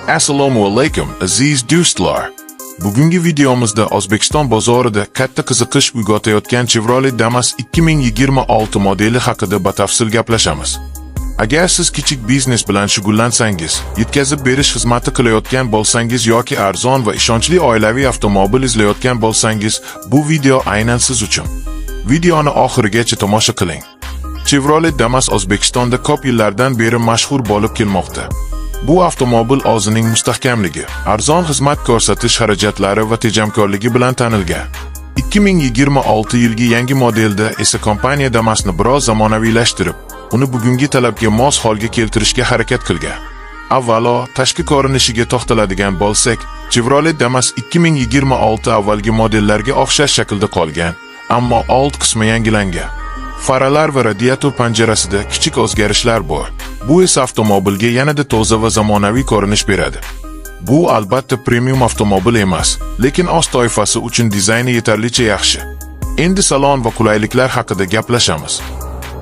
Assalomu alaykum aziz do'stlar. Bugungi videomizda O'zbekiston bozorida katta qiziqish uyg'otayotgan Chevrolet Damas 2026 modeli haqida batafsil gaplashamiz. Agar siz kichik biznes bilan shug'ullansangiz, yetkazib berish xizmati qilayotgan bo'lsangiz yoki arzon va ishonchli oilaviy avtomobil izlayotgan bo'lsangiz, bu video aynan siz uchun. Videoni oxirigacha tomosha qiling. Chevrolet Damas O'zbekistonda ko'p yillardan beri mashhur bo'lib kelmoqda. Bu avtomobil o'zining mustahkamligi, arzon xizmat ko'rsatish xarajatlari va tejamkorligi bilan tanilgan. 2026 yilgi yangi modelda esa kompaniya Damasni biroz zamonaviylashtirib, uni bugungi talabga mos holga keltirishga harakat qilgan. Avvalo, tashqi ko'rinishiga to'xtaladigan bo'lsak, Chevrolet Damas 2026 avvalgi modellarga o'xshash shaklda qolgan, ammo old qismi yangilangan. Faralar va radiator panjarasida kichik o'zgarishlar bor. Bu esa avtomobilga yanada toza va zamonaviy ko'rinish beradi. Bu albatta premium avtomobil emas, lekin ost toifasi uchun dizayni yetarlicha yaxshi. Endi salon va qulayliklar haqida gaplashamiz.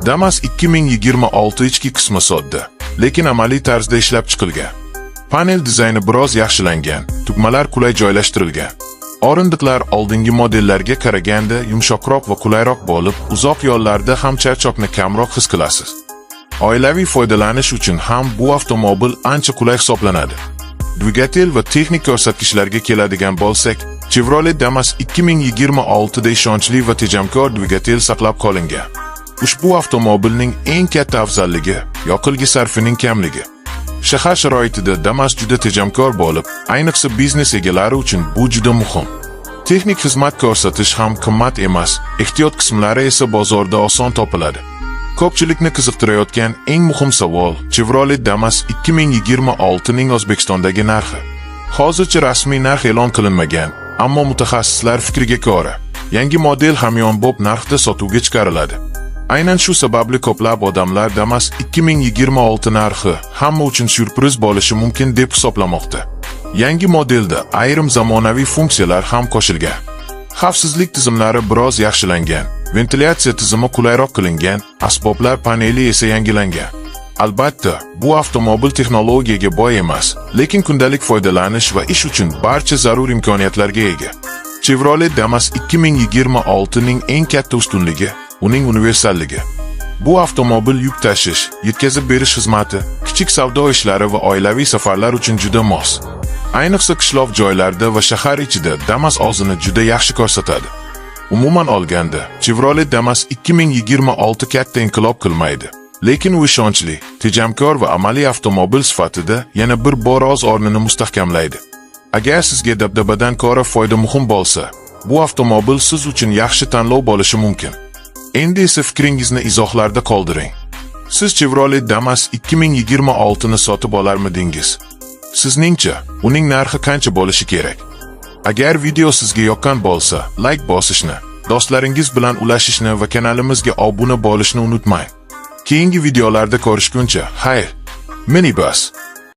Damas 2026 ichki qismi sodda, lekin amaliy tarzda ishlab chiqilgan. Panel dizayni biroz yaxshilangan, tugmalar qulay joylashtirilgan. O'rindiqlar oldingi modellarga qaraganda yumshoqroq va qulayroq bo'lib, uzoq yo'llarda ham charchoqni kamroq his qilasiz. Oilaviy foydalanish uchun ham bu avtomobil ancha qulay hisoblanadi. Dvigatel va texnik ko'rsatkichlarga keladigan bo'lsak, Chevrolet Damas 2026 da ishonchli va tejamkor dvigatel saqlab qolingan. Ushbu avtomobilning eng katta afzalligi yoqilg'i sarfining kamligi. Shahar sharoitida Damas juda tejamkor bo'lib, ayniqsa biznes egalari uchun bu juda muhim. Texnik xizmat ko'rsatish ham qimmat emas, ehtiyot qismlari esa bozorda oson topiladi. Ko'pchilikni qiziqtirayotgan eng muhim savol Chevrolet Damas 2026 ning O'zbekistondagi narxi. Hozircha rasmiy narx e'lon qilinmagan, ammo mutaxassislar fikriga ko'ra, yangi model hamyonbop narxda sotuvga chiqariladi. Aynan shu sababli ko'plab odamlar Damas 2026 narxi hamma uchun syurpriz bo'lishi mumkin deb hisoblamoqda. Yangi modelda ayrim zamonaviy funksiyalar ham qo'shilgan. Xavfsizlik tizimlari biroz yaxshilangan, ventilyatsiya tizimi qulayroq qilingan, asboblar paneli esa yangilangan. Albatta, bu avtomobil texnologiyaga boy emas, lekin kundalik foydalanish va ish uchun barcha zarur imkoniyatlarga ega. Chevrolet Damas 2026 ning eng katta ustunligi uning universalligi. Bu avtomobil yuk tashish, yetkazib berish xizmati, kichik savdo ishlari va oilaviy safarlar uchun juda mos. Ayniqsa qishloq joylarda va shahar ichida Damas o'zini juda yaxshi ko'rsatadi. Umuman olganda, Chevrolet Damas 2026 katta inqilob qilmaydi, lekin u ishonchli, tejamkor va amaliy avtomobil sifatida yana bir bor o'z o'rnini mustahkamlaydi. Agar sizga dabdabadan ko'ra foyda muhim bo'lsa, bu avtomobil siz uchun yaxshi tanlov bo'lishi mumkin. Endi esa fikringizni izohlarda qoldiring. Siz Chevrolet Damas 2026 ni sotib olarmidingiz? Sizningcha, uning narxi qancha bo'lishi kerak? Agar video sizga yoqqan bo'lsa, like bosishni, do'stlaringiz bilan ulashishni va kanalimizga obuna bo'lishni unutmang. Keyingi videolarda ko'rishguncha, xayr, minibus.